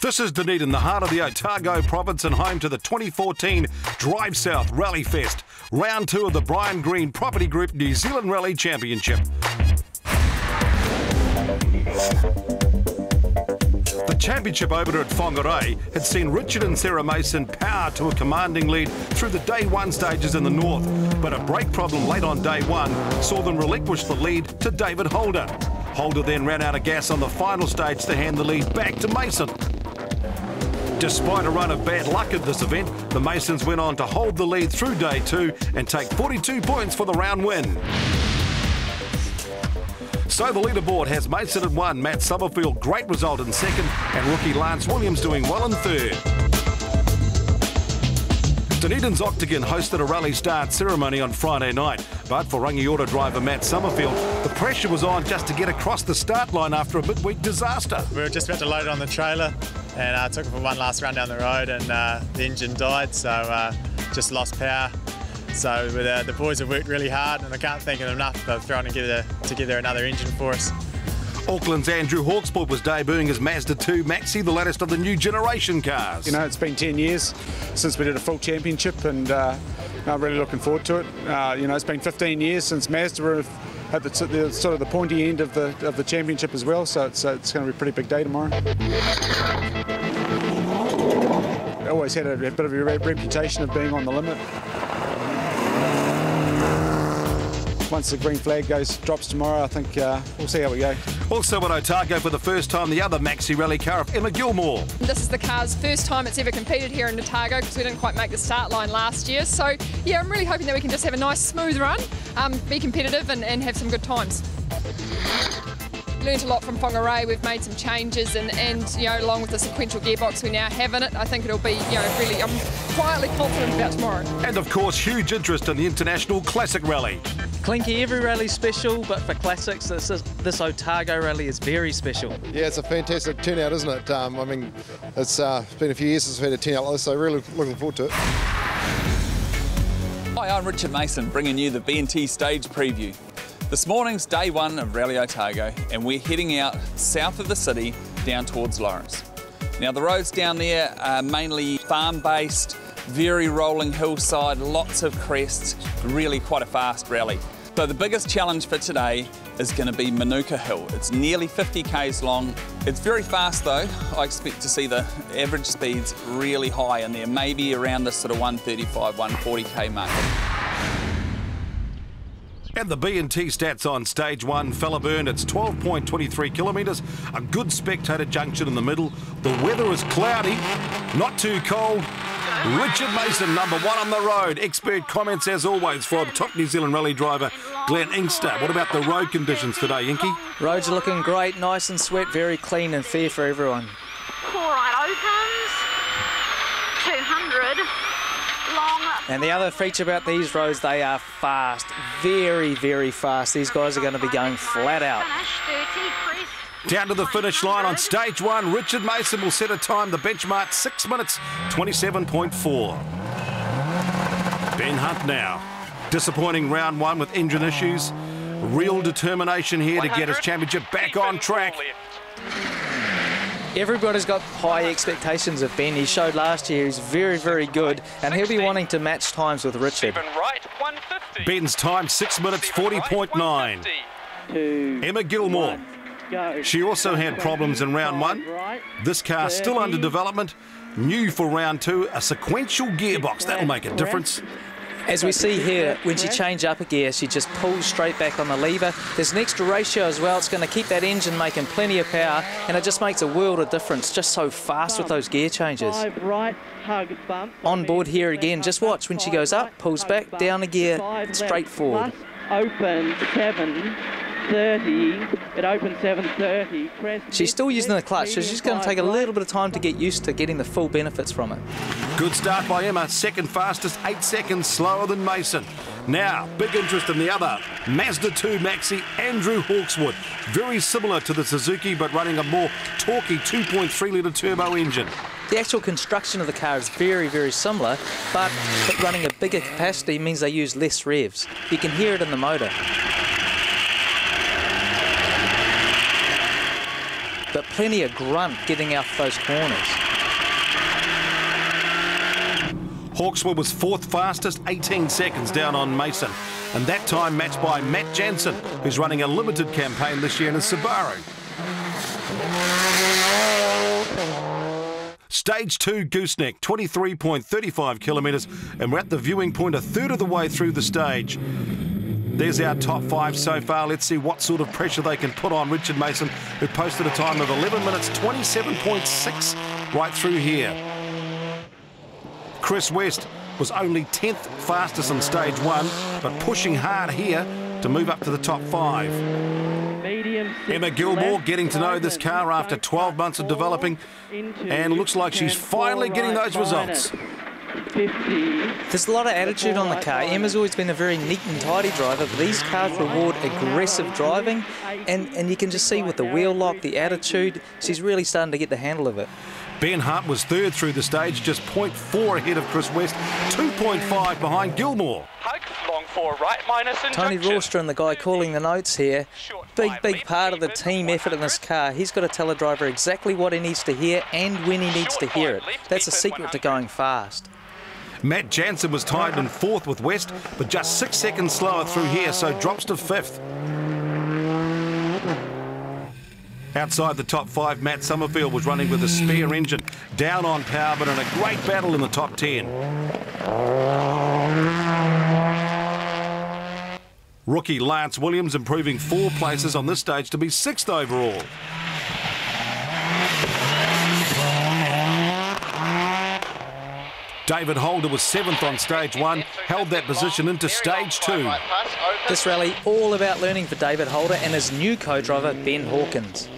This is Dunedin, the heart of the Otago province and home to the 2014 Drivesouth Rally Fest, round 2 of the Brian Green Property Group New Zealand Rally Championship. The championship opener at Whangarei had seen Richard and Sarah Mason power to a commanding lead through the day 1 stages in the north, but a brake problem late on day 1 saw them relinquish the lead to David Holder. Holder then ran out of gas on the final stage to hand the lead back to Mason. Despite a run of bad luck at this event, the Masons went on to hold the lead through day 2 and take 42 points for the round win. So the leaderboard has Mason at 1, Matt Summerfield, great result in 2nd, and rookie Lance Williams doing well in 3rd. Dunedin's Octagon hosted a rally start ceremony on Friday night, but for Rangiora driver Matt Summerfield, the pressure was on just to get across the start line after a midweek disaster. We were just about to load it on the trailer and I took it for one last run down the road, and the engine died, so just lost power. So the boys have worked really hard, and I can't thank them enough for throwing together another engine for us. Auckland's Andrew Hawkswood was debuting his Mazda 2 Maxi, the latest of the new generation cars. You know, it's been 10 years since we did a full championship, and I'm really looking forward to it. You know, it's been 15 years since Mazda were at the sort of the pointy end of the championship as well, so it's going to be a pretty big day tomorrow. I always had a bit of a reputation of being on the limit. Once the green flag drops tomorrow, I think we'll see how we go. Also at Otago for the first time, the other Maxi rally car of Emma+gilmour. This is the car's first time it's ever competed here in Otago because we didn't quite make the start line last year. So yeah, I'm really hoping that we can just have a nice smooth run, be competitive and have some good times. Learned a lot from Whangarei. We've made some changes and you know, along with the sequential gearbox we now have in it, I think it'll be, you know, really, I'm quietly confident about tomorrow. And of course, huge interest in the International Classic Rally. Clinky, every rally's special, but for classics, this Otago rally is very special. Yeah, it's a fantastic turnout, isn't it? I mean, it's been a few years since we've had a turnout like this, so really looking forward to it. Hi, I'm Richard Mason, bringing you the B&T stage preview. This morning's day 1 of Rally Otago, and we're heading out south of the city down towards Lawrence. Now, the roads down there are mainly farm-based, very rolling hillside, lots of crests, really quite a fast rally. So the biggest challenge for today is going to be Manuka Hill. It's nearly 50 k's long. It's very fast though. I expect to see the average speeds really high in there, maybe around the sort of 135, 140k mark. And the B&T stats on stage 1, Fellaburn, it's 12.23 kilometres, a good spectator junction in the middle. The weather is cloudy, not too cold. Richard Mason, number 1 on the road. Expert comments as always from top New Zealand rally driver Glenn Inkster. What about the road conditions today, Inky? Roads are looking great, nice and sweet, very clean and fair for everyone. All right, opens, 200. Long. And the other feature about these roads, they are fast, very, very fast. These guys are going to be going flat out. Down to the finish line on stage 1, Richard Mason will set a time, the benchmark 6 minutes 27.4. Ben Hunt now. Disappointing round 1 with engine issues. Real determination here to get his championship back on track. Everybody's got high expectations of Ben. He showed last year he's very, very good, and he'll be wanting to match times with Richard. Ben's time 6 minutes 40.9. Emma+gilmour. She also had problems in round 1. This car still under development. New for round 2, a sequential gearbox. That'll make a difference. As we see here, when she changes up a gear, she just pulls straight back on the lever. There's an extra ratio as well. It's going to keep that engine making plenty of power, and it just makes a world of difference. Just so fast with those gear changes. On board here again, just watch when she goes up, pulls back, down a gear, straight forward. Open 7:30. It opens 7:30. She's still using the clutch, so she's going to take a little bit of time to get used to getting the full benefits from it. Good start by Emma, second fastest, 8 seconds slower than Mason. Now, big interest in the other Mazda 2 Maxi, Andrew Hawkswood. Very similar to the Suzuki, but running a more torquey 2.3 litre turbo engine. The actual construction of the car is very, very similar, but running a bigger capacity means they use less revs. You can hear it in the motor. but plenty of grunt getting out those corners. Hawkswood was 4th fastest, 18 seconds down on Mason, and that time matched by Matt Jansen, who's running a limited campaign this year in a Subaru. Stage 2 Gooseneck, 23.35 kilometres, and we're at the viewing point a third of the way through the stage. There's our top 5 so far. Let's see what sort of pressure they can put on Richard Mason, who posted a time of 11 minutes 27.6 right through here. Chris West was only 10th fastest in stage 1, but pushing hard here to move up to the top 5. Emma+Gilmour getting to know this car after 12 months of developing, and looks like she's finally getting those results. There's a lot of attitude on the car. Emma's always been a very neat and tidy driver, but these cars reward aggressive driving, and you can just see with the wheel lock, the attitude, she's really starting to get the handle of it. Ben Hart was 3rd through the stage, just 0.4 ahead of Chris West, 2.5 behind Gilmour. Long 4 right, minus Tony Rawstrom, the guy calling the notes here, big part of the team effort in this car. He's got to tell a driver exactly what he needs to hear and when he needs to hear it. That's a secret to going fast. Matt Jansen was tied in 4th with West, but just 6 seconds slower through here, so drops to 5th. Outside the top 5, Matt Summerfield was running with a spare engine, down on power, but in a great battle in the top 10. Rookie Lance Williams improving 4 places on this stage to be 6th overall. David Holder was 7th on stage 1, held that position into stage 2. This rally all about learning for David Holder and his new co-driver Ben Hawkins.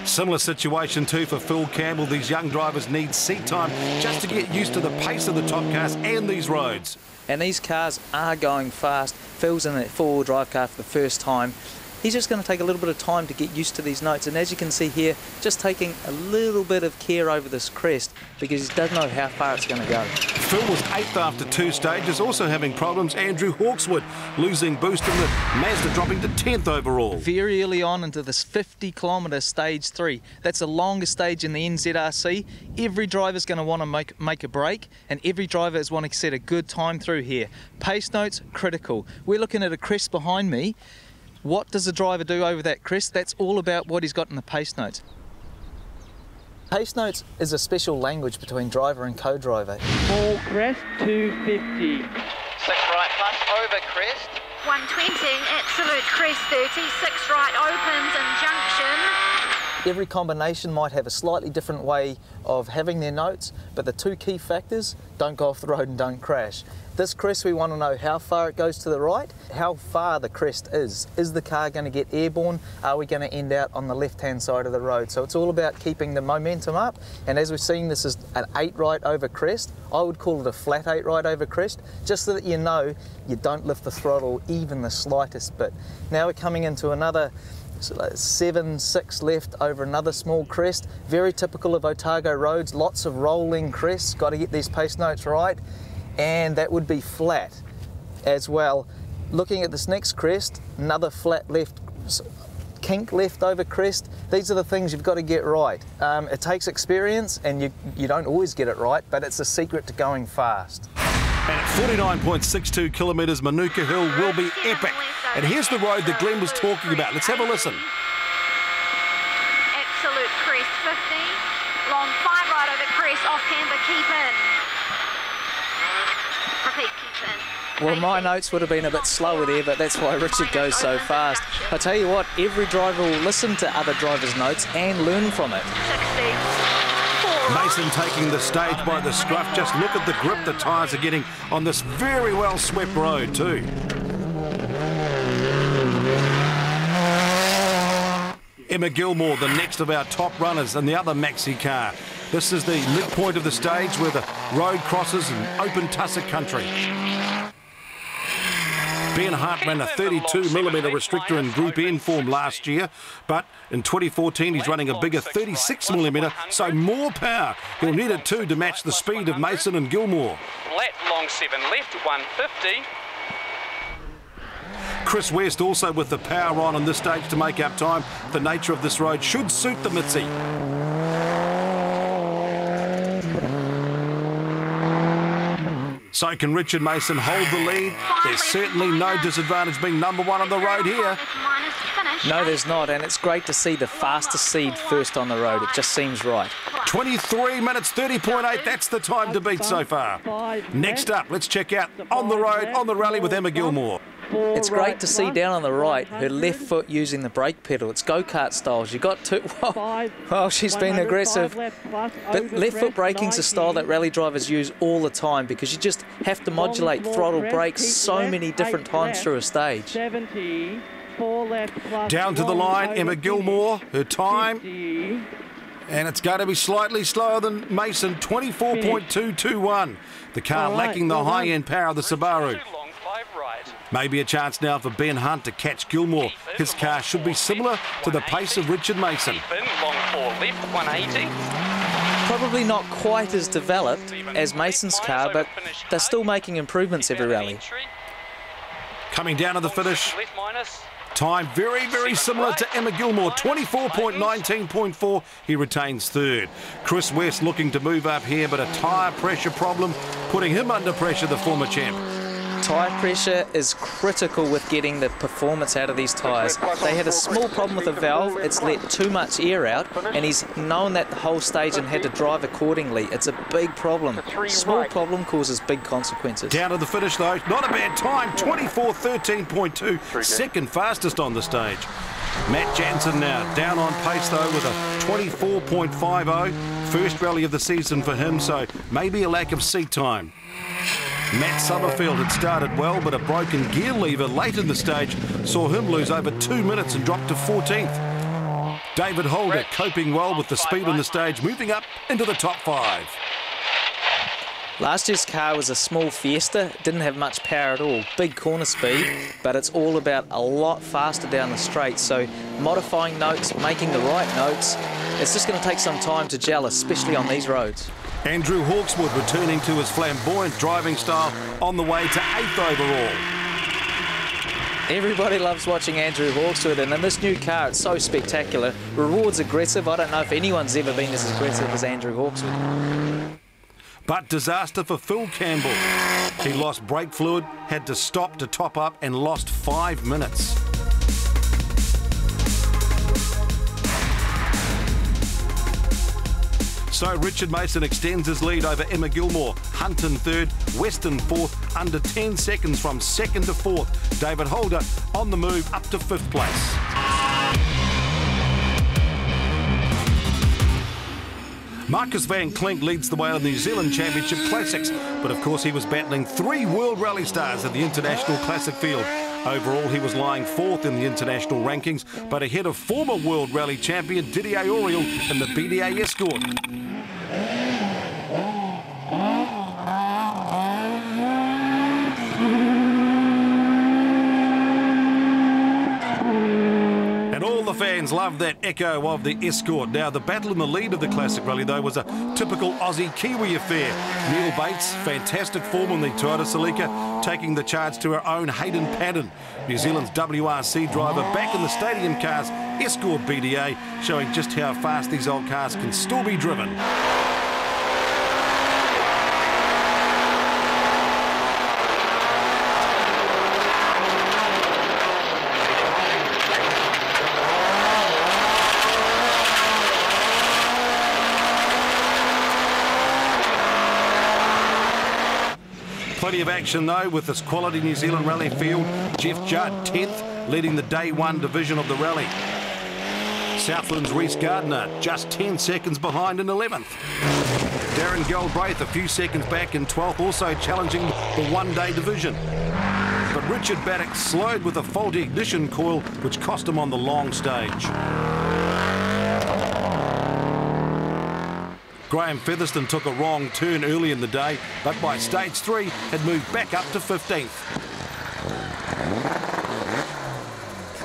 Similar situation too for Phil Campbell. These young drivers need seat time just to get used to the pace of the top cars and these roads. And these cars are going fast. Phil's in a four-wheel drive car for the first time. He's just going to take a little bit of time to get used to these notes, and as you can see here, just taking a little bit of care over this crest because he doesn't know how far it's going to go. Phil was 8th after 2 stages, also having problems. Andrew Hawkswood losing boost in the Mazda, dropping to 10th overall. Very early on into this 50-kilometre stage 3. That's the longest stage in the NZRC. Every driver's going to want to make a break, and every driver is wanting to set a good time through here. Pace notes, critical. We're looking at a crest behind me. What does the driver do over that crest? That's all about what he's got in the pace notes. Pace notes is a special language between driver and co-driver. Full crest, 250. 6 right plus over crest. 120, absolute crest 30, 6 right opens and junction. Every combination might have a slightly different way of having their notes, but the 2 key factors, don't go off the road and don't crash. This crest, we want to know how far it goes to the right, how far the crest is. Is the car going to get airborne? Are we going to end out on the left-hand side of the road? So it's all about keeping the momentum up, and as we've seen, this is an 8 right over crest. I would call it a flat 8 right over crest, just so that you know you don't lift the throttle even the slightest bit. Now we're coming into another 7-6 left over another small crest, very typical of Otago roads, lots of rolling crests, got to get these pace notes right, and that would be flat as well. Looking at this next crest, another flat left, kink left over crest. These are the things you've got to get right. It takes experience, and you don't always get it right, but it's a secret to going fast. And at 49.62 kilometres, Manuka Hill will be epic. And here's the road that Glenn was talking about. Let's have a listen. Absolute crest 50, long 5 right over crest, off camber, keep in. Repeat, keep in. Well, my notes would have been a bit slower there, but that's why Richard goes so fast. I tell you what, every driver will listen to other drivers' notes and learn from it. 60. Mason taking the stage by the scruff. Just look at the grip the tyres are getting on this very well swept road too. Emma+Gilmour, the next of our top runners, and the other maxi car. This is the midpoint of the stage where the road crosses in open tussock country. Ben Hart ran a 32mm restrictor in Group N form last year, but in 2014 he's running a bigger 36mm, so more power. He'll need it too to match the speed of Mason and Gilmour. Flat long 7 left, 150. Chris West also with the power on this stage to make up time. The nature of this road should suit the Mitzi. So can Richard Mason hold the lead? There's certainly no disadvantage being number one on the road here. No, there's not, and it's great to see the fastest seed first on the road. It just seems right. 23 minutes 30.8, that's the time to beat so far. Next up, let's check out on the road, on the rally with Emma+Gilmour. It's great to see down on the right her left foot using the brake pedal. It's go-kart style. She got two. Well, she's been aggressive. But left foot braking's a style that rally drivers use all the time because you just have to modulate throttle brakes so many different times through a stage. Down to the line, Emma+Gilmour, her time. And it's going to be slightly slower than Mason, 24.221. The car lacking the high-end power of the Subaru. Maybe a chance now for Ben Hunt to catch Gilmour. His car should be similar to the pace of Richard Mason. Long 4 left, 180. Probably not quite as developed as Mason's car, but they're still making improvements every rally. Coming down to the finish. Time very, very similar to Emma+Gilmour, 24.19.4. He retains third. Chris West looking to move up here, but a tyre pressure problem, putting him under pressure, the former champ. Tyre pressure is critical with getting the performance out of these tyres. They had a small problem with the valve. It's let too much air out, and he's known that the whole stage and had to drive accordingly. It's a big problem. Small problem causes big consequences. Down to the finish though, not a bad time, 24.13.2, second fastest on the stage. Matt Jansen now down on pace though with a 24.50. First rally of the season for him, so maybe a lack of seat time. Matt Summerfield had started well, but a broken gear lever late in the stage saw him lose over 2 minutes and drop to 14th. David Holder coping well with the speed on the stage, moving up into the top 5. Last year's car was a small Fiesta, didn't have much power at all, big corner speed, but it's all about a lot faster down the straight, so modifying notes, making the right notes, it's just going to take some time to gel, especially on these roads. Andrew Hawkswood returning to his flamboyant driving style on the way to 8th overall. Everybody loves watching Andrew Hawkswood, and in this new car it's so spectacular. Rewards aggressive. I don't know if anyone's ever been as aggressive as Andrew Hawkswood. But disaster for Phil Campbell. He lost brake fluid, had to stop to top up and lost 5 minutes. So Richard Mason extends his lead over Emma+Gilmour. Hunt in third, West in fourth, under 10 seconds from second to fourth. David Holder on the move up to 5th place. Marcus van Klink leads the way on the New Zealand Championship Classics, but of course he was battling 3 World Rally stars at the International Classic field. Overall, he was lying 4th in the international rankings, but ahead of former World Rally champion Didier Auriol in the BDA Escort. And all the fans loved that echo of the Escort. Now, the battle in the lead of the Classic Rally, though, was a typical Aussie-Kiwi affair. Neil Bates, fantastic form on the Toyota Celica, taking the charge to her own Hayden Padden. New Zealand's WRC driver back in the stadium cars, Escort BDA, showing just how fast these old cars can still be driven. Plenty of action though with this quality New Zealand rally field. Jeff Judd 10th, leading the Day 1 division of the rally. Southland's Reece Gardner just 10 seconds behind in 11th. Darren Galbraith a few seconds back in 12th, also challenging the one-day division. But Richard Baddock slowed with a faulty ignition coil, which cost him on the long stage. Graham Featherston took a wrong turn early in the day, but by stage 3 had moved back up to 15th.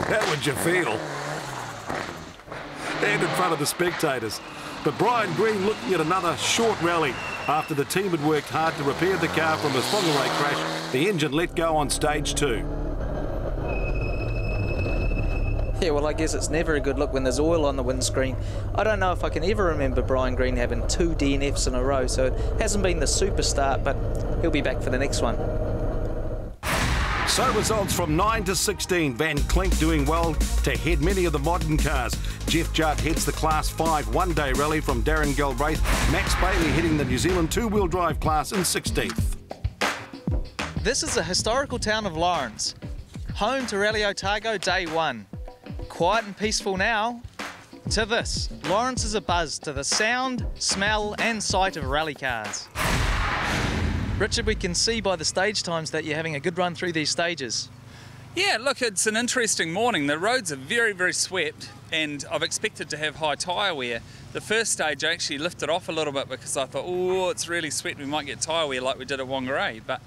How would you feel? And in front of the spectators. But Brian Green looking at another short rally after the team had worked hard to repair the car from a Whangarei crash. The engine let go on stage 2. Yeah, well, I guess it's never a good look when there's oil on the windscreen. I don't know if I can ever remember Brian Green having 2 DNFs in a row, so it hasn't been the super start, but he'll be back for the next one. So results from 9 to 16. Van Klink doing well to head many of the modern cars. Jeff Judd heads the Class 5 one-day rally from Darren Galbraith. Max Bailey heading the New Zealand two-wheel drive class in 16th. This is the historical town of Lawrence, home to Rally Otago Day 1. Quiet and peaceful now to this. Lawrence is abuzz to the sound, smell and sight of rally cars. Richard, we can see by the stage times that you're having a good run through these stages. Yeah, look, it's an interesting morning. The roads are very, very swept and I've expected to have high tyre wear. The first stage I actually lifted off a little bit because I thought, oh, it's really swept, we might get tyre wear like we did at Whangarei. But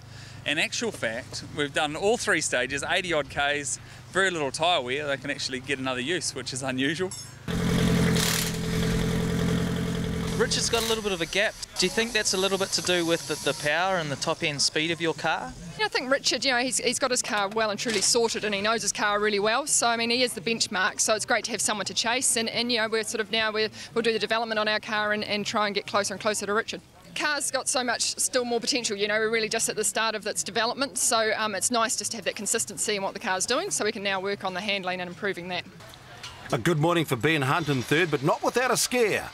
in actual fact, we've done all 3 stages, 80 odd Ks, very little tyre wear. They can actually get another use, which is unusual. Richard's got a little bit of a gap. Do you think that's a little bit to do with the power and the top end speed of your car? Yeah, I think Richard, he's got his car well and truly sorted, and he knows his car really well. So I mean, he is the benchmark. So it's great to have someone to chase, and we're sort of now we'll do the development on our car and try and get closer and closer to Richard. Car's got so much still more potential. We're really just at the start of its development. So it's nice just to have that consistency in what the car's doing, so we can now work on the handling and improving that. A good morning for Ben Hunt in third, but not without a scare.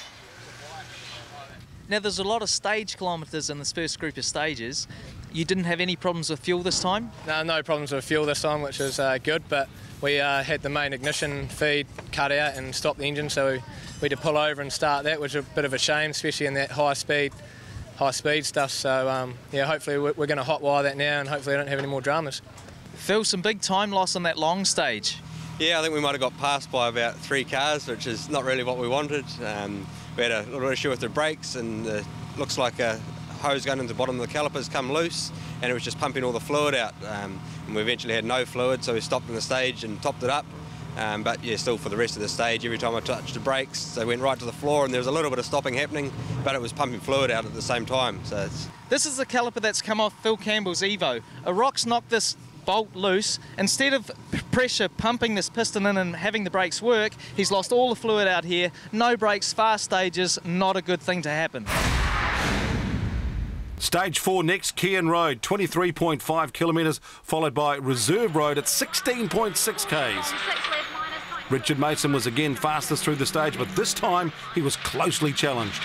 Now, there's a lot of stage kilometres in this first group of stages. You didn't have any problems with fuel this time? No problems with fuel this time, which is good, but we had the main ignition feed cut out and stopped the engine, so we had to pull over and start that, which is a bit of a shame, especially in that high speed stuff. So yeah, hopefully we're going to hotwire that now, and hopefully I don't have any more dramas. Phil, some big time loss on that long stage. Yeah, I think we might have got passed by about 3 cars, which is not really what we wanted. We had a little issue with the brakes, and looks like a hose gun in the bottom of the calipers come loose, and it was just pumping all the fluid out. And we eventually had no fluid, so we stopped in the stage and topped it up. But yeah, still for the rest of the stage, every time I touched the brakes, they went right to the floor, and there was a little bit of stopping happening, but it was pumping fluid out at the same time. So this is the caliper that's come off Phil Campbell's Evo. A rock's knocked this bolt loose. Instead of pressure pumping this piston in and having the brakes work, he's lost all the fluid out here. No brakes, fast stages, not a good thing to happen. Stage 4 next, Kean Road, 23.5 kilometres, followed by Reserve Road at 16.6 k's. Richard Mason was again fastest through the stage, but this time he was closely challenged.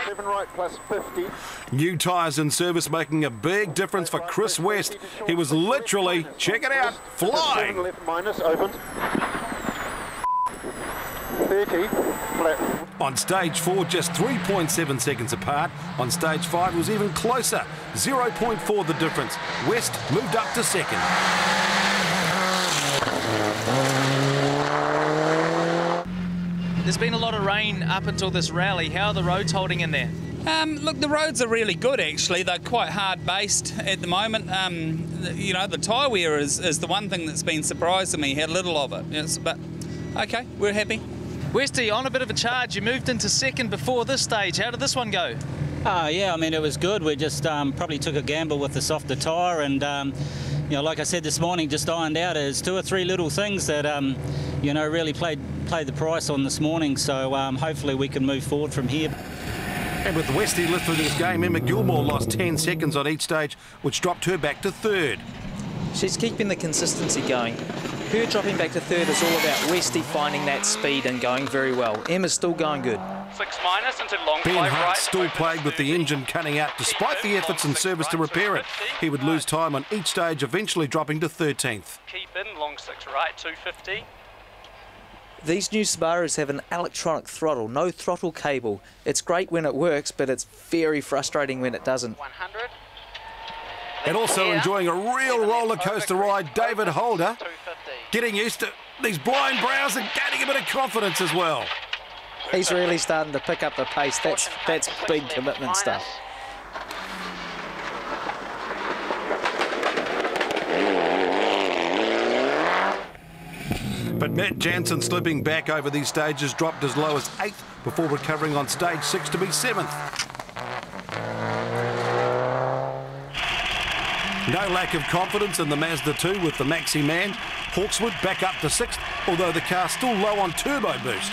7 right plus 50. New tyres in service making a big difference for Chris West. He was literally, check it out, flying. 7 left minus, opens. 30, flat. On stage 4, just 3.7 seconds apart. On stage 5, it was even closer, 0.4 the difference. West moved up to second. There's been a lot of rain up until this rally. How are the roads holding in there? Look, the roads are really good actually. They're quite hard based at the moment. The tyre wear is the one thing that's been surprising me, how little of it. But okay, we're happy. Westy, on a bit of a charge, you moved into second before this stage. How did this one go? Yeah, I mean, it was good. We just probably took a gamble with the softer tyre, and like I said this morning, just ironed out. There's 2 or 3 little things that really played the price on this morning. So hopefully we can move forward from here. And with Westy lifting his game, Emma+Gilmour lost 10 seconds on each stage, which dropped her back to third. She's keeping the consistency going. Her dropping back to third is all about Westy finding that speed and going very well. Emma's still going good. 6 minus into long Ben right. Hart still plagued with the engine cutting out despite the efforts in service to repair it. He would lose time on each stage, eventually dropping to 13th. Keep in, long 6 right, 250. These new Subarus have an electronic throttle, no throttle cable. It's great when it works, but it's very frustrating when it doesn't. 100. And also enjoying a real roller coaster ride, David Holder, getting used to these blind brows and gaining a bit of confidence as well. He's really starting to pick up the pace. That's big commitment stuff. But Matt Jansen slipping back over these stages, dropped as low as 8th before recovering on stage 6 to be 7th. No lack of confidence in the Mazda 2 with the Maxi Man. Hawkswood back up to 6th, although the car's still low on turbo boost.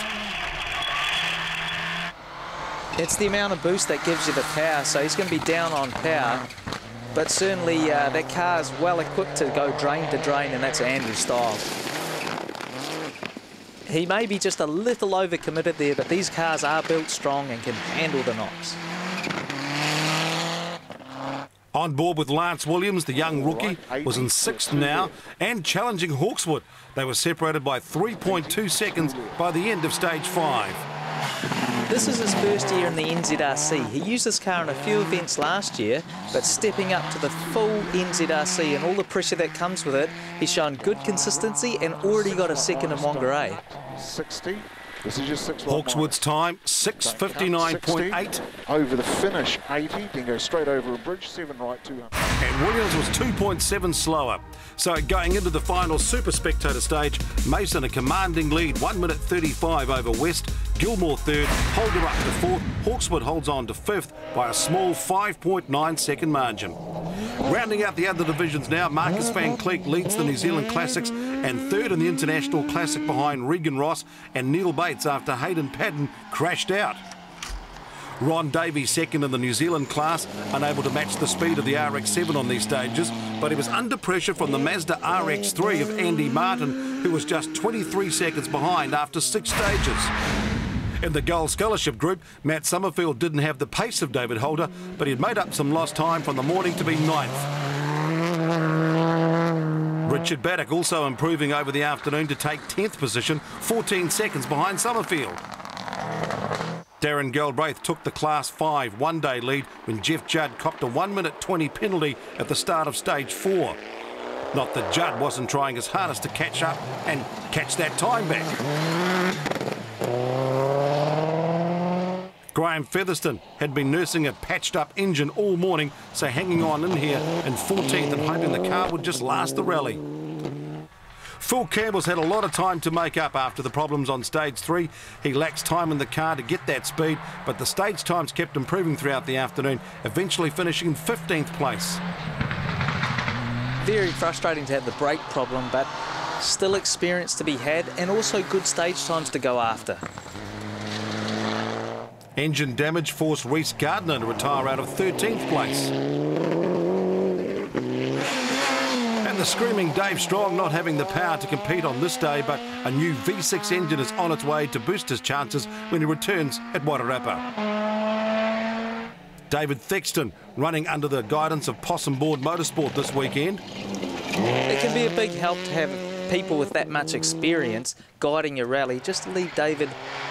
It's the amount of boost that gives you the power, so he's going to be down on power. But certainly that car is well equipped to go drain to drain, and that's Andrew's style. He may be just a little overcommitted there, but these cars are built strong and can handle the knocks. On board with Lance Williams, the young rookie, was in 6th now and challenging Hawkswood. They were separated by 3.2 seconds by the end of stage 5. This is his first year in the NZRC. He used this car in a few events last year, but stepping up to the full NZRC and all the pressure that comes with it, he's shown good consistency and already got a 2nd in Whangarei. 60. This is your 6. Hawkswood's time, 6:59.8. Over the finish, 80. Then go straight over a bridge, 7 right, 200. And Williams was 2.7 slower. So going into the final Super Spectator stage, Mason a commanding lead, 1 minute 35 over West. Gilmour 3rd, Holder up to 4th. Hawkswood holds on to 5th by a small 5.9 second margin. Rounding out the other divisions now, Marcus van Cleek leads the New Zealand Classics and 3rd in the International Classic behind Regan Ross and Neil Bates after Hayden Padden crashed out. Ron Davies 2nd in the New Zealand class, unable to match the speed of the RX-7 on these stages, but he was under pressure from the Mazda RX-3 of Andy Martin, who was just 23 seconds behind after 6 stages. In the Gold Scholarship group, Matt Summerfield didn't have the pace of David Holder, but he'd made up some lost time from the morning to be 9th. Richard Baddock also improving over the afternoon to take 10th position, 14 seconds behind Summerfield. Darren Galbraith took the Class 5 one-day lead when Jeff Judd copped a 1 minute 20 penalty at the start of stage 4. Not that Judd wasn't trying his hardest to catch up and catch that time back. Graham Featherston had been nursing a patched-up engine all morning, so hanging on in here in 14th and hoping the car would just last the rally. Phil Campbell's had a lot of time to make up after the problems on stage 3. He lacks time in the car to get that speed, but the stage times kept improving throughout the afternoon, eventually finishing in 15th place. Very frustrating to have the brake problem, but still experience to be had and also good stage times to go after. Engine damage forced Reece Gardner to retire out of 13th place. And the screaming Dave Strong not having the power to compete on this day, but a new V6 engine is on its way to boost his chances when he returns at Wairarapa. David Thexton running under the guidance of Possum Board Motorsport this weekend. It can be a big help to have people with that much experience guiding your rally, just to leave David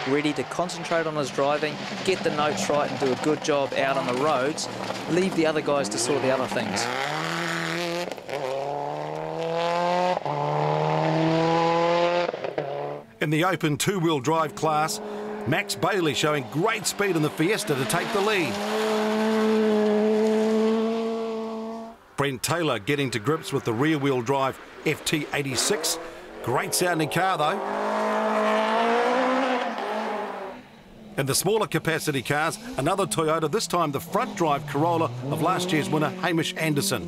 ready to concentrate on his driving, get the notes right and do a good job out on the roads, leave the other guys to sort the other things. In the open two-wheel drive class, Max Bailey showing great speed in the Fiesta to take the lead. Brent Taylor getting to grips with the rear-wheel drive FT86. Great sounding car though. In the smaller capacity cars, another Toyota, this time the front drive Corolla of last year's winner Hamish Anderson.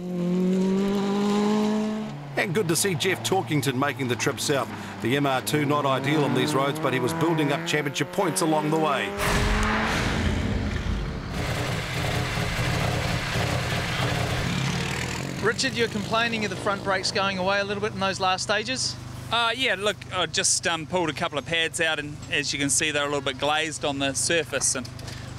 And good to see Jeff Torkington making the trip south. The MR2 not ideal on these roads, but he was building up championship points along the way. Richard, you're complaining of the front brakes going away a little bit in those last stages? Yeah, look, I just pulled a couple of pads out, and as you can see, they're a little bit glazed on the surface. And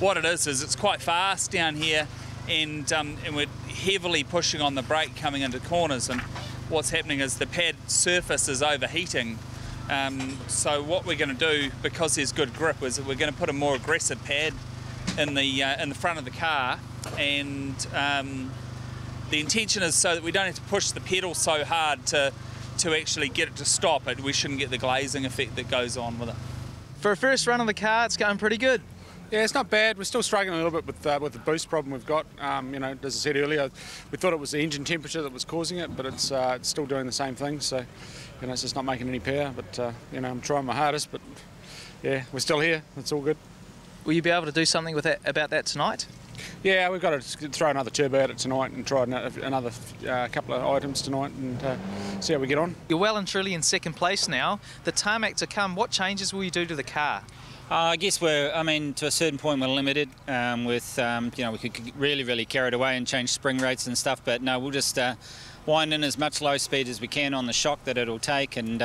what it is it's quite fast down here, and we're heavily pushing on the brake coming into corners. And what's happening is the pad surface is overheating. So what we're going to do, because there's good grip, is that we're going to put a more aggressive pad in the front of the car, and the intention is so that we don't have to push the pedal so hard to actually get it to stop it. We shouldn't get the glazing effect that goes on with it. For a first run of the car, it's going pretty good. Yeah, it's not bad. We're still struggling a little bit with the boost problem we've got. You know, as I said earlier, we thought it was the engine temperature that was causing it, but it's still doing the same thing. So, you know, it's just not making any power. But you know, I'm trying my hardest. But yeah, we're still here. It's all good. Will you be able to do something with that about that tonight? Yeah, we've got to throw another turbo at it tonight and try another couple of items tonight and see how we get on. You're well and truly in second place now. The tarmac to come, what changes will you do to the car? I guess to a certain point we're limited with, we could really carry it away and change spring rates and stuff, but no, we'll just wind in as much low speed as we can on the shock that it'll take and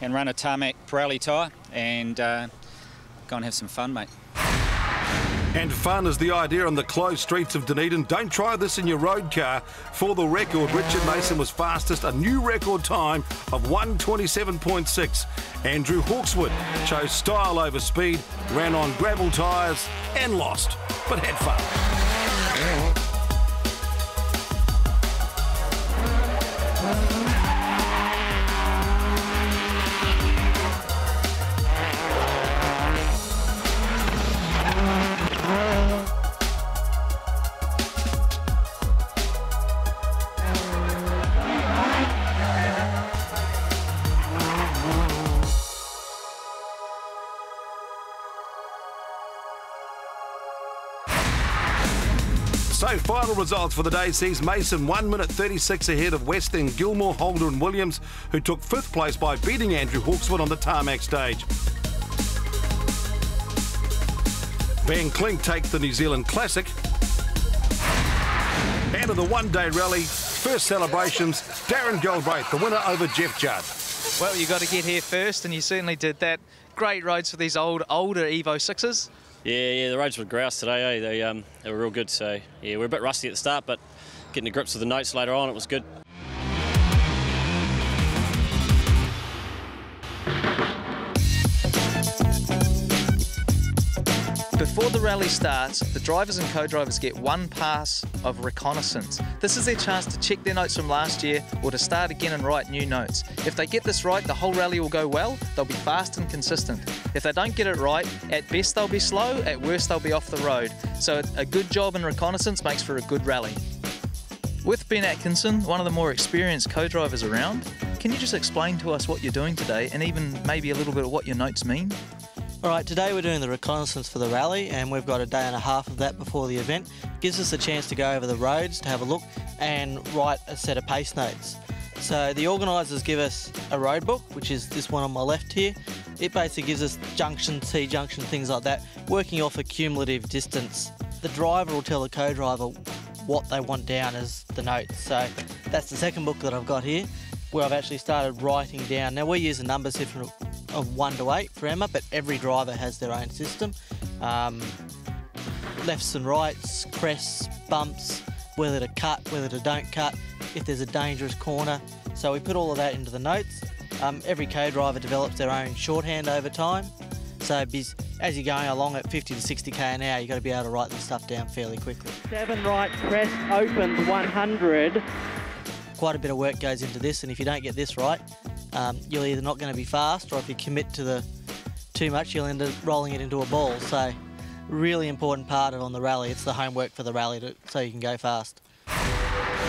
run a tarmac Pirelli tyre and go and have some fun, mate. And fun is the idea on the closed streets of Dunedin. Don't try this in your road car. For the record, Richard Mason was fastest, a new record time of 1:27.6. Andrew Hawkswood chose style over speed, ran on gravel tyres and lost, but had fun. So, final results for the day sees Mason 1 minute 36 ahead of Weston, Gilmour, Holder and Williams, who took 5th place by beating Andrew Hawkswood on the tarmac stage. Van Klink takes the New Zealand Classic. And in the one-day rally, first celebrations, Darren Galbraith, the winner over Jeff Judd. Well, you got to get here first, and you certainly did that. Great roads for these older Evo 6s. Yeah, the roads were grouse today, eh? They were real good, so yeah, we're a bit rusty at the start, but getting to grips with the notes later on, it was good. Before the rally starts, the drivers and co-drivers get one pass of reconnaissance. This is their chance to check their notes from last year or to start again and write new notes. If they get this right, the whole rally will go well. They'll be fast and consistent. If they don't get it right, at best they'll be slow, at worst they'll be off the road. So a good job in reconnaissance makes for a good rally. With Ben Atkinson, one of the more experienced co-drivers around, can you just explain to us what you're doing today and even maybe a little bit of what your notes mean? Alright, today we're doing the reconnaissance for the rally and we've got a day and a half of that before the event. Gives us a chance to go over the roads, to have a look and write a set of pace notes. So the organisers give us a road book, which is this one on my left here. It basically gives us junction, T-junction, things like that, working off a cumulative distance. The driver will tell the co-driver what they want down as the notes. So that's the second book that I've got here, where I've actually started writing down. Now we use a number system of 1 to 8 for Emma, but every driver has their own system. Lefts and rights, crests, bumps, whether to cut, whether to don't cut, if there's a dangerous corner. So we put all of that into the notes. Every co-driver develops their own shorthand over time. So as you're going along at 50 to 60k an hour, you've got to be able to write this stuff down fairly quickly. 7 right, crest opens 100. Quite a bit of work goes into this, and if you don't get this right, you're either not going to be fast, or if you commit to too much, you'll end up rolling it into a ball. So, really important part on the rally. It's the homework for the rally so you can go fast.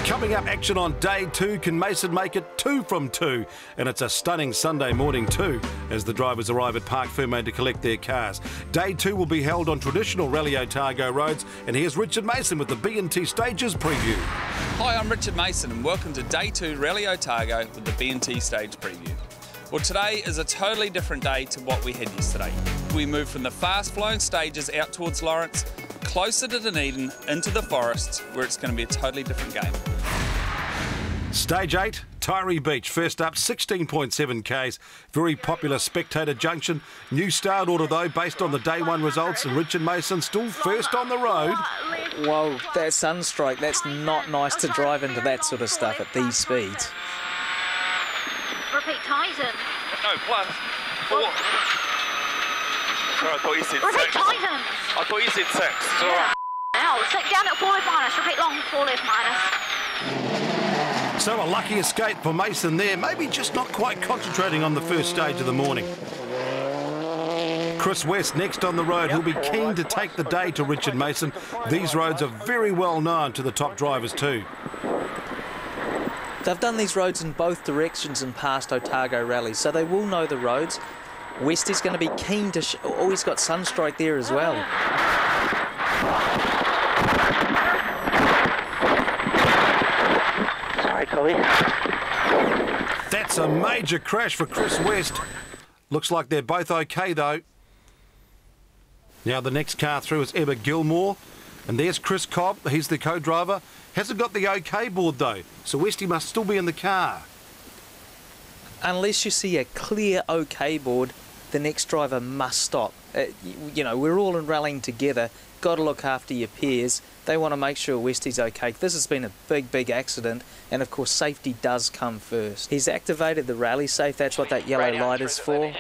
Coming up, action on day 2. Can Mason make it 2 from 2? And it's a stunning Sunday morning too, as the drivers arrive at Parc Ferme to collect their cars. Day 2 will be held on traditional Rally Otago roads, and here's Richard Mason with the B&T Stages preview. Hi, I'm Richard Mason and welcome to Day 2 Rally Otago with the B&T Stage preview. Well, today is a totally different day to what we had yesterday. We moved from the fast-flowing stages out towards Lawrence, closer to Dunedin, into the forest, where it's going to be a totally different game. Stage 8, Tyree Beach. First up, 16.7 Ks. Very popular spectator junction. New start order though, based on the day 1 results, and Richard Mason still first on the road. Whoa, that sunstrike, that's not nice to drive into that sort of stuff at these speeds. Repeat, Tyson. No, +4. Sorry, I thought you said 6. Repeat, Tyson. I thought you said 6. It's all right. Now, sit down at 4 left minus. Repeat long, 4 left minus. So a lucky escape for Mason there, maybe just not quite concentrating on the first stage of the morning. Chris West next on the road. He'll be keen to take the day to Richard Mason. These roads are very well known to the top drivers too. They've done these roads in both directions in past Otago rallies, so they will know the roads. West is going to be keen to... Oh, he's got sunstrike there as well. Hi, Chloe. That's a major crash for Chris West. Looks like they're both okay though. Now the next car through is emma+gilmour, and there's Chris Cobb, he's the co-driver. Hasn't got the OK board though, so Westy must still be in the car. Unless you see a clear OK board, the next driver must stop. You know, we're all in rallying together, got to look after your peers. They want to make sure Westy's okay. This has been a big accident, and of course safety does come first. He's activated the rally safe, that's what that yellow light is for.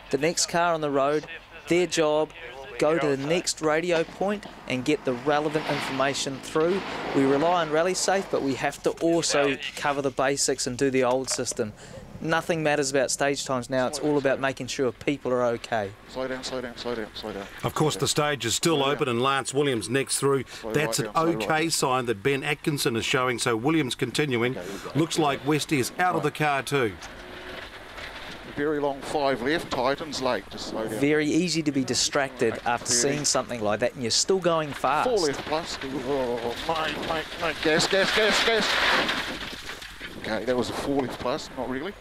The next car on the road, their job, go to the next radio point and get the relevant information through. We rely on rally safe, but we have to also cover the basics and do the old system. Nothing matters about stage times now, it's all about making sure people are okay. Slow down, slow down, slow down, slow down. Of course the stage is still open and Lance Williams next through. That's an OK sign that Ben Atkinson is showing, so Williams continuing. Looks like Westy is out of the car too. Very long 5 left, Titans late, just slow down. Very easy to be distracted after seeing something like that, and you're still going fast. 4 left plus. Oh, mate, gas, gas, gas, gas. Okay, that was a 4 left plus, not really.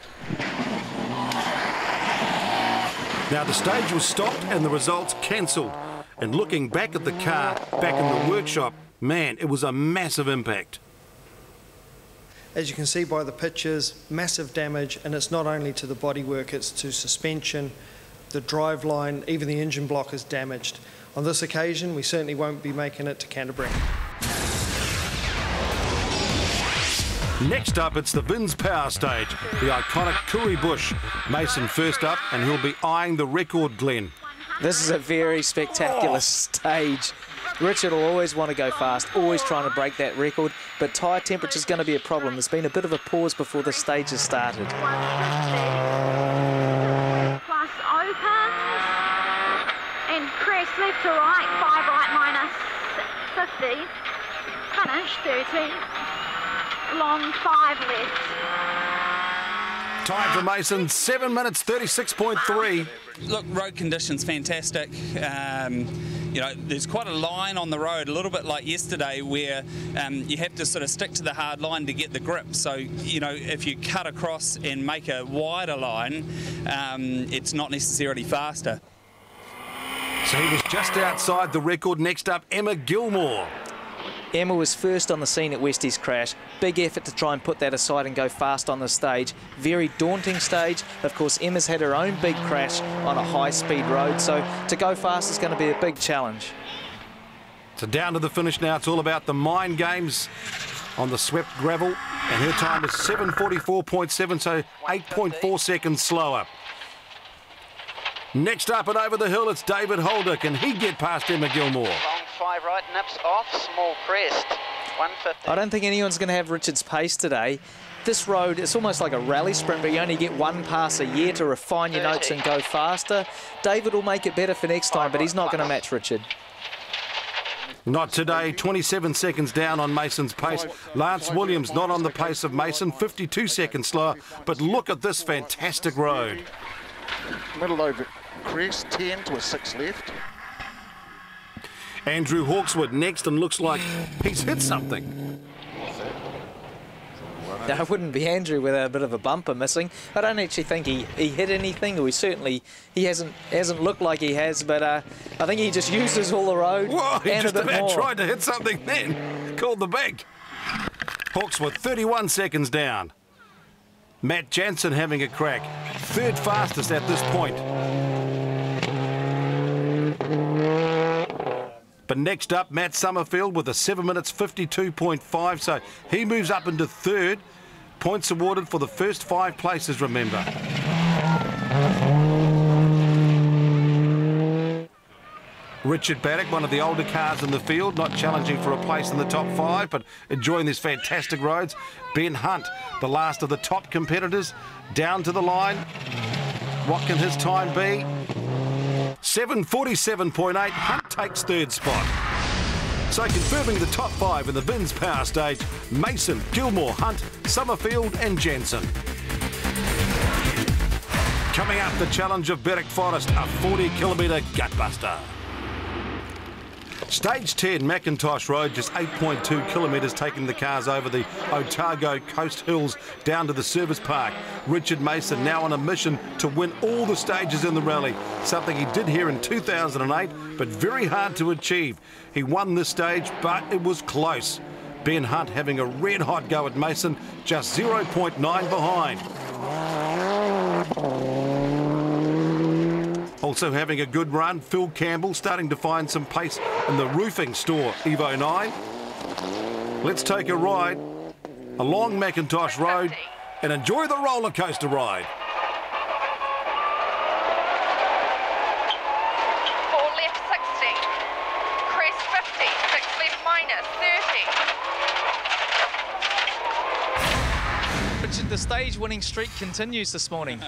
Now the stage was stopped and the results cancelled. And looking back at the car, back in the workshop, man, it was a massive impact. As you can see by the pictures, massive damage, and it's not only to the bodywork, it's to suspension, the drive line, even the engine block is damaged. On this occasion, we certainly won't be making it to Canterbury. Next up, it's the Vins Power Stage, the iconic Kuri Bush. Mason first up, and he'll be eyeing the record Glen. This is a very spectacular stage. Richard will always want to go fast, always trying to break that record, but tyre temperature is going to be a problem. There's been a bit of a pause before the stage has started. Plus opens, and crest left to right, 5 right minus 50, finish 30. Long 5 left. Time for Mason, 7 minutes 36.3. Look, road conditions fantastic. You know, there's quite a line on the road, a little bit like yesterday, where you have to sort of stick to the hard line to get the grip. So, you know, if you cut across and make a wider line, it's not necessarily faster. So he was just outside the record. Next up, emma+gilmour. Emma was first on the scene at Westy's crash. Big effort to try and put that aside and go fast on the stage. Very daunting stage. Of course, Emma's had her own big crash on a high-speed road, so to go fast is going to be a big challenge. So down to the finish now. It's all about the mind games on the swept gravel, and her time is 7:44.7, so 8.4 seconds slower. Next up and over the hill, it's David Holder. Can he get past emma+gilmour? Long 5 right, nips off, small crest, 150. I don't think anyone's going to have Richard's pace today. This road, it's almost like a rally sprint, but you only get one pass a year to refine your notes and go faster. David will make it better for next time, but he's not going to match Richard. Not today, 27 seconds down on Mason's pace. Lance Williams not on the pace of Mason, 52 seconds slower, but look at this fantastic road. Middle over crest, 10 to a 6 left. Andrew Hawkswood next, and looks like he's hit something. That wouldn't be Andrew with a bit of a bumper missing. I don't actually think he hit anything, or he hasn't looked like he has, but I think he just uses all the road. Whoa, he and just a bit about more. tried to hit something then. Called the bank. Hawkswood 31 seconds down. Matt Jansen having a crack. Third fastest at this point. But next up, Matt Summerfield with a 7 minutes 52.5, so he moves up into third. Points awarded for the first 5 places, remember. Richard Beric, one of the older cars in the field, not challenging for a place in the top 5, but enjoying these fantastic roads. Ben Hunt, the last of the top competitors, down to the line. What can his time be? 7:47.8, Hunt takes third spot. So confirming the top 5 in the Vins Power Stage, Mason, Gilmour, Hunt, Summerfield and Jensen. Coming up, the challenge of Beric Forest, a 40-kilometre gutbuster. Stage 10, Macintosh Road, just 8.2 kilometres, taking the cars over the Otago Coast Hills down to the service park. Richard Mason now on a mission to win all the stages in the rally, something he did here in 2008, but very hard to achieve. He won this stage, but it was close. Ben Hunt having a red-hot go at Mason, just 0.9 behind. Also having a good run, Phil Campbell starting to find some pace in the roofing store, Evo 9. Let's take a ride along Macintosh Road and enjoy the roller coaster ride. 4 left 60, crest 50, 6 left minus 30. Richard, the stage winning streak continues this morning.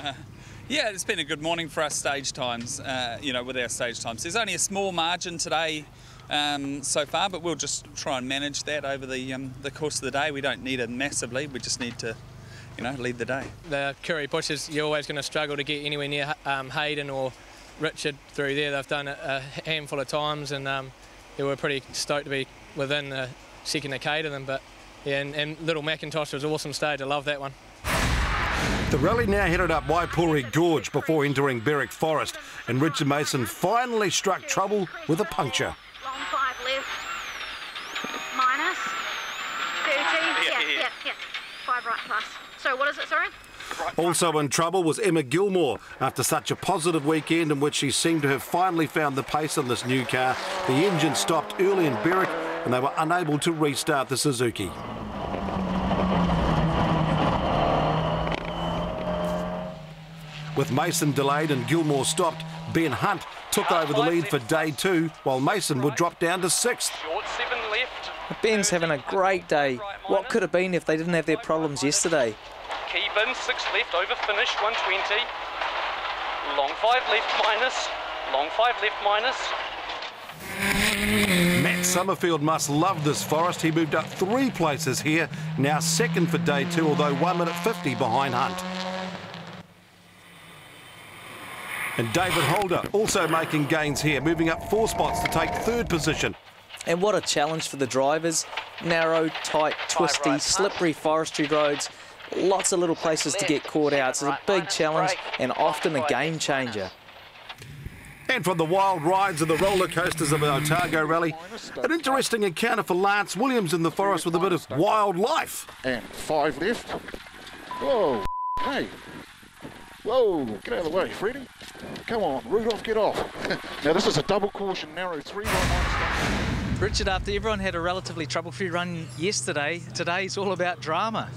Yeah, it's been a good morning for us stage times, with our stage times. There's only a small margin today so far, but we'll just try and manage that over the course of the day. We don't need a massive lead, we just need to, lead the day. The Curry bushes, you're always going to struggle to get anywhere near Hayden or Richard through there. They've done it a handful of times, and we're pretty stoked to be within the second decade of them. But yeah, and Little Macintosh was an awesome stage. I love that one. The rally now headed up Waipori Gorge before entering Beric Forest, and Richard Mason finally struck trouble with a puncture. Long 5 left, minus 30, yeah. 5 right plus. So what is it, sorry? Also in trouble was Emma+Gilmour after such a positive weekend in which she seemed to have finally found the pace on this new car. The engine stopped early in Beric and they were unable to restart the Suzuki. With Mason delayed and Gilmour stopped, Ben Hunt took over the lead for day 2, while Mason would drop down to 6th. Short 7 left. Ben's having a great day. What could have been if they didn't have their problems yesterday? Keep in, 6 left, over finish, 120. Long 5 left minus. Long 5 left minus. Matt Summerfield must love this Forest. He moved up 3 places here, now 2nd for day 2, although 1 minute 50 behind Hunt. And David Holder also making gains here, moving up 4 spots to take 3rd position. And what a challenge for the drivers. Narrow, tight, twisty, slippery forestry roads. Lots of little places to get caught out. It's a big challenge and often a game changer. And from the wild rides of the roller coasters of the Otago Rally, an interesting encounter for Lance Williams in the Forest with a bit of wildlife. And 5 left. Whoa, hey. Whoa, get out of the way, Freddie. Come on, Rudolph, get off. Now this is a double caution, narrow 3 right. Richard, after everyone had a relatively trouble-free run yesterday, today's all about drama.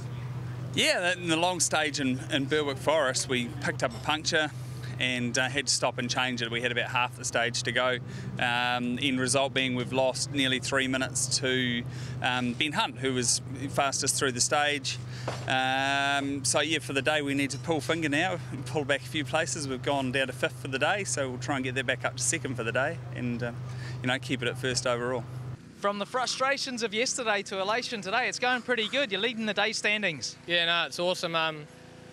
Yeah, in the long stage in Beric Forest, we picked up a puncture and had to stop and change it. We had about half the stage to go. End result being we've lost nearly 3 minutes to Ben Hunt, who was fastest through the stage. So yeah, for the day we need to pull finger now and pull back a few places. We've gone down to 5th for the day, so we'll try and get that back up to 2nd for the day and keep it at 1st overall. From the frustrations of yesterday to elation today, it's going pretty good. You're leading the day standings. Yeah, no, it's awesome.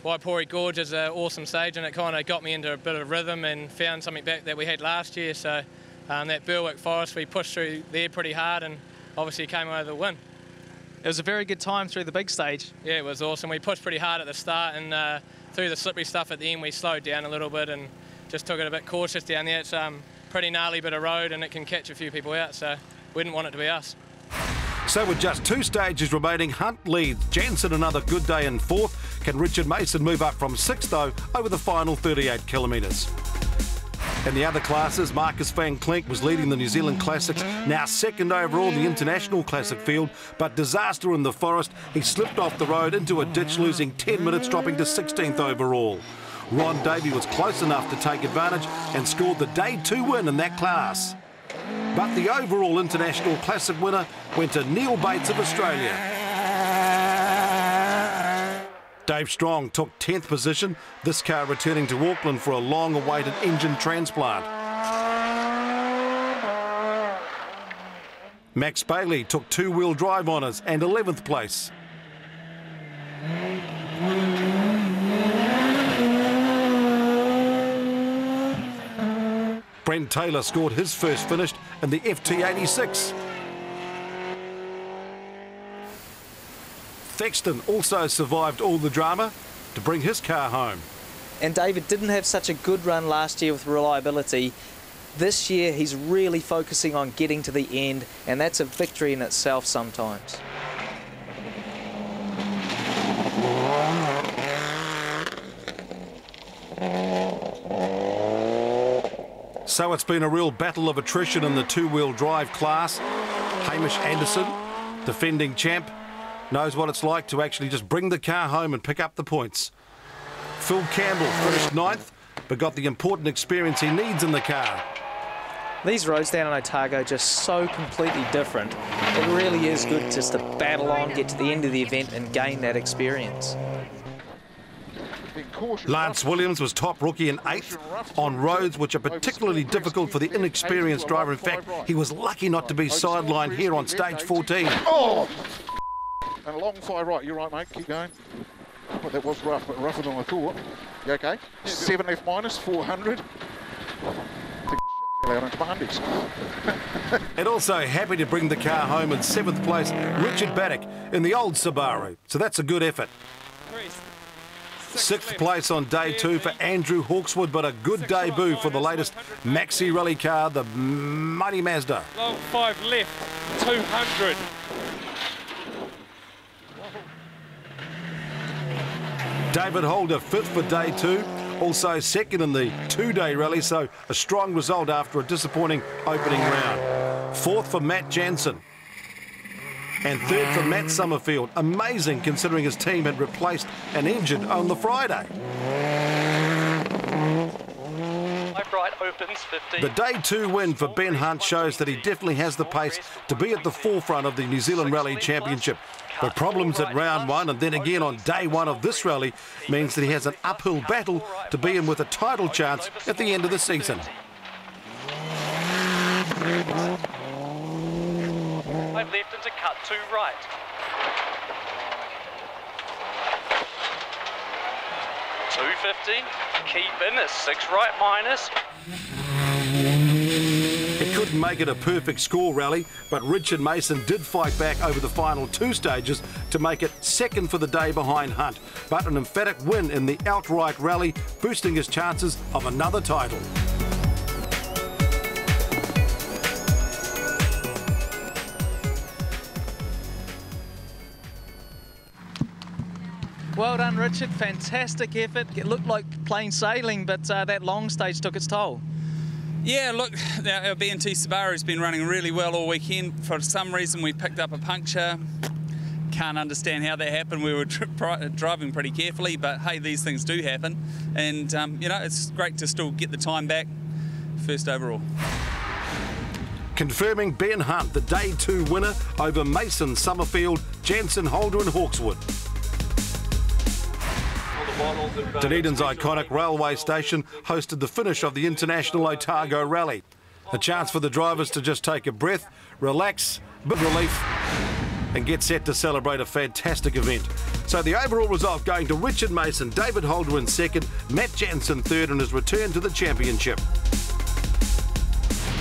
Waipori Gorge is an awesome stage, and it kind of got me into a bit of rhythm and found something back that we had last year. So that Beric Forest, we pushed through there pretty hard and obviously came over the win. It was a very good time through the big stage. Yeah, it was awesome. We pushed pretty hard at the start, and through the slippery stuff at the end we slowed down a little bit and just took it a bit cautious down there. It's pretty gnarly bit of road and it can catch a few people out, so we didn't want it to be us. So with just 2 stages remaining, Hunt leads. Jansen another good day in 4th. Can Richard Mason move up from 6th though over the final 38 kilometres? In the other classes, Marcus van Klink was leading the New Zealand Classics, now 2nd overall in the International Classic field, but disaster in the Forest. He slipped off the road into a ditch, losing 10 minutes, dropping to 16th overall. Ron Davey was close enough to take advantage and scored the day 2 win in that class. But the overall International Classic winner went to Neil Bates of Australia. Dave Strong took 10th position, this car returning to Auckland for a long-awaited engine transplant. Max Bailey took 2-wheel drive honours and 11th place. Brent Taylor scored his first finish in the FT86. Thexton also survived all the drama to bring his car home. And David didn't have such a good run last year with reliability. This year he's really focusing on getting to the end, and that's a victory in itself sometimes. So it's been a real battle of attrition in the two-wheel drive class. Hamish Anderson, defending champ, knows what it's like to actually just bring the car home and pick up the points. Phil Campbell finished 9th, but got the important experience he needs in the car. These roads down in Otago are just so completely different. It really is good just to battle on, get to the end of the event and gain that experience. Lance Williams was top rookie in 8th on roads which are particularly difficult for the inexperienced driver. In fact, he was lucky not to be sidelined here on stage 14. Oh! And a long fly right. You're right, mate. Keep going. Well, that was rough, but rougher than I thought. You okay? 7 left minus, 400. Out into my undies. And also happy to bring the car home in 7th place, Richard Beric in the old Subaru. So that's a good effort. 6th place on day 2 for Andrew Hawkswood, but a good debut for the latest maxi rally car, the mighty Mazda. Long 5 left, 200. David Holder 5th for day 2, also 2nd in the 2-day rally, so a strong result after a disappointing opening round. 4th for Matt Jansen. And 3rd for Matt Summerfield. Amazing considering his team had replaced an engine on the Friday. Right opens 50. The day 2 win for Ben Hunt shows that he definitely has the pace to be at the forefront of the New Zealand Rally Championship. But problems at round 1 and then again on day 1 of this rally means that he has an uphill battle to be in with a title chance at the end of the season. 5 left into cut 2 right. .250, keep in a 6 right minus. It couldn't make it a perfect score rally, but Richard Mason did fight back over the final 2 stages to make it 2nd for the day behind Hunt. But an emphatic win in the outright rally, boosting his chances of another title. Well done, Richard. Fantastic effort. It looked like plain sailing, but that long stage took its toll. Yeah, look, our B&T Subaru's been running really well all weekend. For some reason, we picked up a puncture. Can't understand how that happened. We were driving pretty carefully, but hey, these things do happen. And, you know, it's great to still get the time back, 1st overall. Confirming Ben Hunt, the day 2 winner over Mason, Summerfield, Jansen, Holder and Hawkswood. Dunedin's iconic railway station hosted the finish of the International Otago Rally. A chance for the drivers to just take a breath, relax, bit of relief and get set to celebrate a fantastic event. So the overall result going to Richard Mason, David Holder in 2nd, Matt Jansen 3rd in his return to the championship.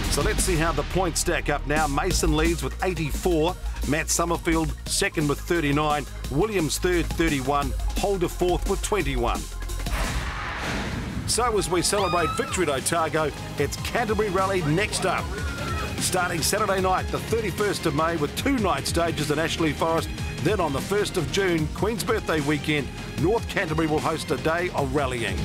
So let's see how the points stack up now. Mason leads with 84, Matt Summerfield 2nd with 39, Williams 3rd 31, Holder 4th with 21. So as we celebrate victory at Otago, it's Canterbury Rally next up. Starting Saturday night, the 31st of May, with 2 night stages in Ashley Forest. Then on the 1st of June, Queen's Birthday weekend, North Canterbury will host a day of rallying.